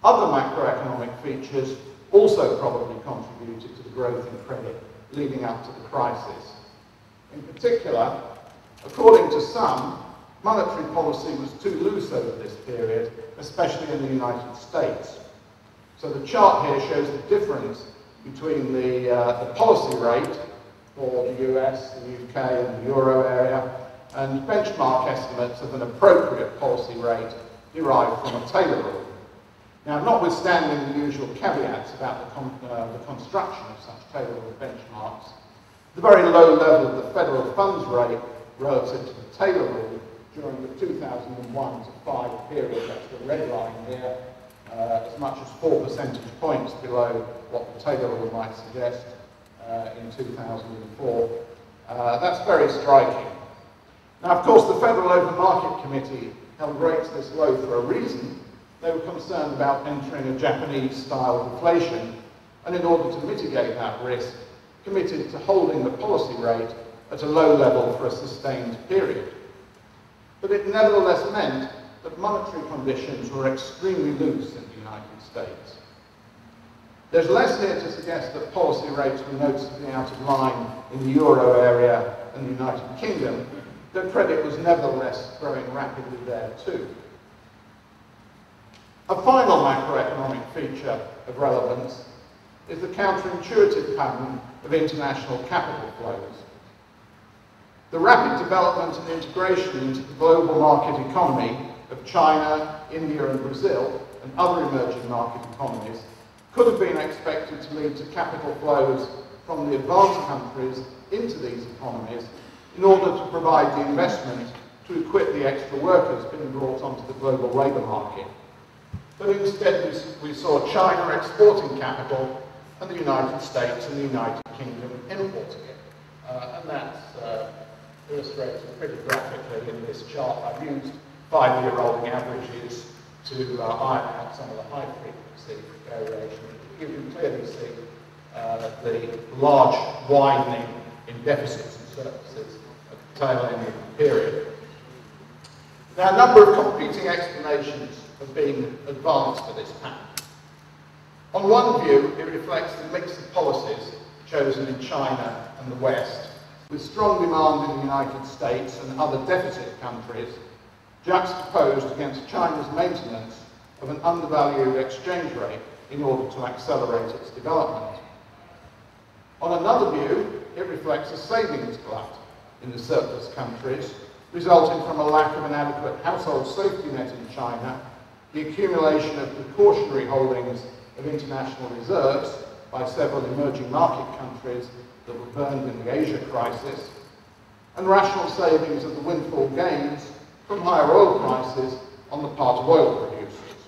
Other macroeconomic features also probably contributed to the growth in credit leading up to the crisis. In particular, according to some, monetary policy was too loose over this period, especially in the United States. So the chart here shows the difference between the policy rate for the US, the UK and the euro area, and benchmark estimates of an appropriate policy rate derived from a Taylor rule. Now, notwithstanding the usual caveats about the construction of such Taylor rule benchmarks, the very low level of the federal funds rate relative to the Taylor rule during the 2001 to 5 period, that's the red line here, as much as 4 percentage points below what the Taylor rule might suggest in 2004. That's very striking. Now, of course, the Federal Open Market Committee held rates this low for a reason. They were concerned about entering a Japanese-style inflation, and in order to mitigate that risk, committed to holding the policy rate at a low level for a sustained period. But it nevertheless meant that monetary conditions were extremely loose in the United States. There's less here to suggest that policy rates were noticeably out of line in the euro area and the United Kingdom, though credit was nevertheless growing rapidly there too. A final macroeconomic feature of relevance is the counterintuitive pattern of international capital flows. The rapid development and integration into the global market economy of China, India and Brazil and other emerging market economies could have been expected to lead to capital flows from the advanced countries into these economies in order to provide the investment to equip the extra workers being brought onto the global labour market. But instead we saw China exporting capital and the United States and the United Kingdom importing it. And that's illustrated pretty graphically in this chart. I've used 5-year rolling averages to iron out some of the high frequency variation. You can clearly see the large widening in deficits and surpluses at the tail end of the period. Now, a number of competing explanations have been advanced for this pattern. On one view, it reflects the mix of policies chosen in China and the West, with strong demand in the United States and other deficit countries, juxtaposed against China's maintenance of an undervalued exchange rate in order to accelerate its development. On another view, it reflects a savings glut in the surplus countries, resulting from a lack of an adequate household safety net in China, the accumulation of precautionary holdings of international reserves by several emerging market countries that were burned in the Asia crisis, and rational savings of the windfall gains from higher oil prices on the part of oil producers.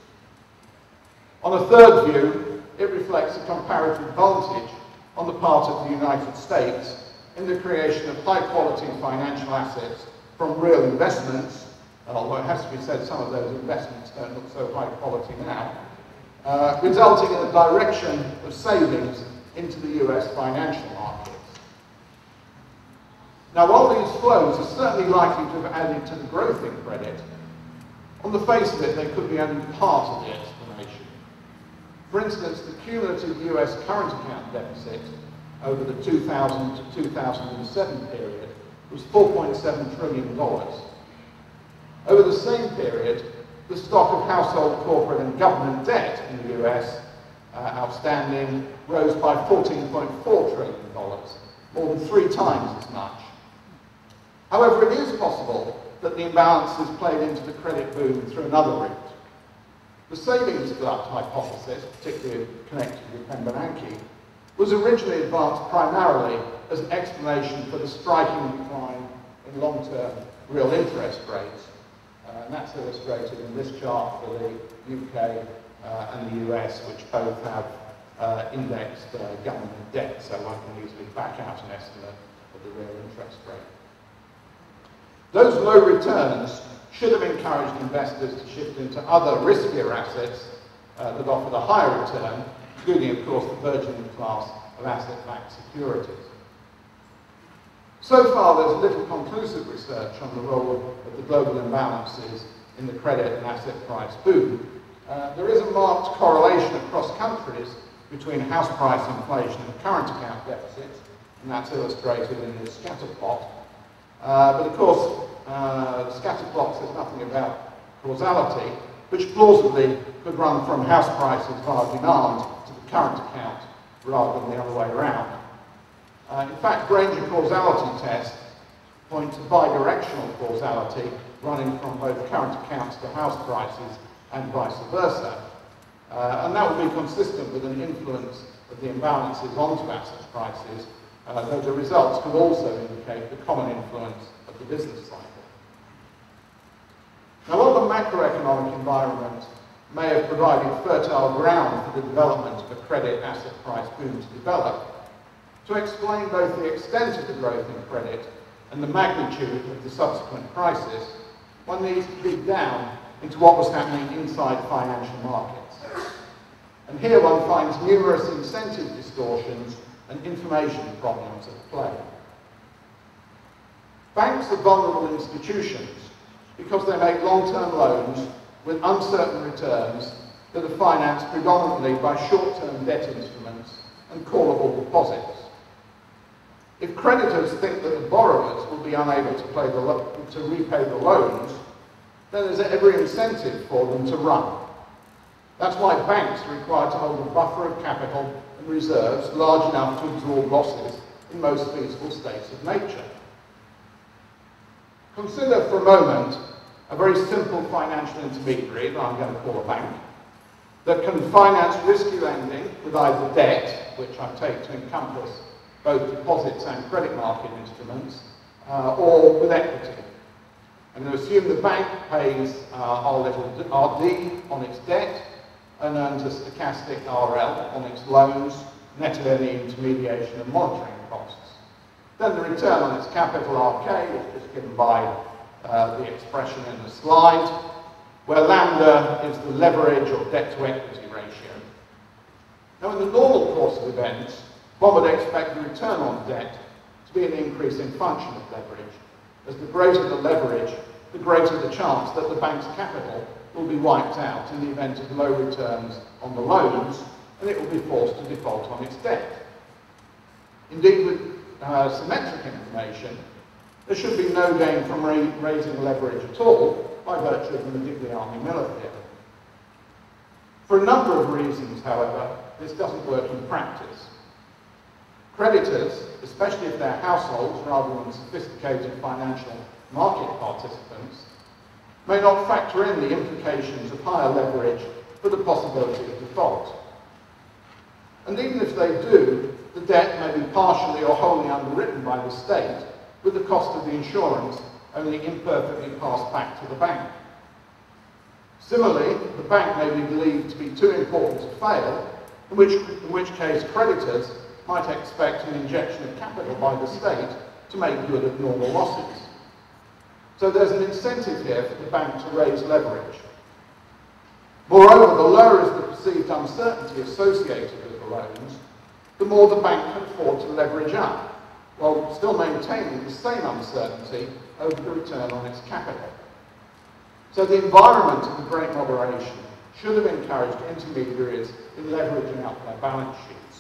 On a third view, it reflects a comparative advantage on the part of the United States in the creation of high-quality financial assets from real investments, although it has to be said some of those investments don't look so high quality now, resulting in a direction of savings into the US financial markets. Now, while these flows are certainly likely to have added to the growth in credit, on the face of it, they could be only part of the explanation. For instance, the cumulative US current account deficit over the 2000 to 2007 period was $4.7 trillion. Over the same period, the stock of household, corporate and government debt in the US outstanding rose by $14.4 trillion, more than 3 times as much. However, it is possible that the imbalances played into the credit boom through another route. The savings glut hypothesis, particularly connected with Bernanke, was originally advanced primarily as an explanation for the striking decline in long-term real interest rates. And that's illustrated in this chart for the UK and the US, which both have indexed government debt, so one can easily back out an estimate of the real interest rate. Those low returns should have encouraged investors to shift into other riskier assets that offered a higher return, including, of course, the burgeoning class of asset-backed securities. So far, there's little conclusive research on the role of the global imbalances in the credit and asset price boom, there is a marked correlation across countries between house price inflation and current account deficits, and that's illustrated in this scatter plot. But of course, the scatter plot says nothing about causality, which plausibly could run from house prices via demand to the current account rather than the other way around. In fact, Granger causality tests point to bidirectional causality running from both current accounts to house prices and vice versa. And that would be consistent with an influence of the imbalances onto asset prices, though the results could also indicate the common influence of the business cycle. Now, while the macroeconomic environment may have provided fertile ground for the development of a credit asset price boom to develop, to explain both the extent of the growth in credit and the magnitude of the subsequent crisis, one needs to dig down into what was happening inside financial markets. And here one finds numerous incentive distortions and information problems at play. Banks are vulnerable institutions because they make long-term loans with uncertain returns that are financed predominantly by short-term debt instruments and callable deposits. If creditors think that the borrowers will be unable to repay the loans, then there's every incentive for them to run. That's why banks are required to hold a buffer of capital and reserves large enough to absorb losses in most feasible states of nature. Consider for a moment a very simple financial intermediary that I'm going to call a bank that can finance risky lending with either debt, which I take to encompass both deposits and credit market instruments, or with equity. I'm going to assume the bank pays our little RD on its debt and earns a stochastic RL on its loans, net of any intermediation and monitoring costs. Then the return on its capital, RK, is just given by the expression in the slide, where lambda is the leverage or debt-to-equity ratio. Now, in the normal course of events, one would expect the return on debt to be an increase in function of leverage. As the greater the leverage, the greater the chance that the bank's capital will be wiped out in the event of low returns on the loans, and it will be forced to default on its debt. Indeed, with symmetric information, there should be no gain from raising leverage at all by virtue of the Modigliani-Miller theorem. For a number of reasons, however, this doesn't work in practice. Creditors, especially if they're households rather than sophisticated financial market participants, may not factor in the implications of higher leverage for the possibility of default. And even if they do, the debt may be partially or wholly underwritten by the state, with the cost of the insurance only imperfectly passed back to the bank. Similarly, the bank may be believed to be too important to fail, in which case creditors might expect an injection of capital by the state to make good of normal losses. So there's an incentive here for the bank to raise leverage. Moreover, the lower is the perceived uncertainty associated with the loans, the more the bank can afford to leverage up, while still maintaining the same uncertainty over the return on its capital. So the environment of the Great Moderation should have encouraged intermediaries in leveraging up their balance sheets.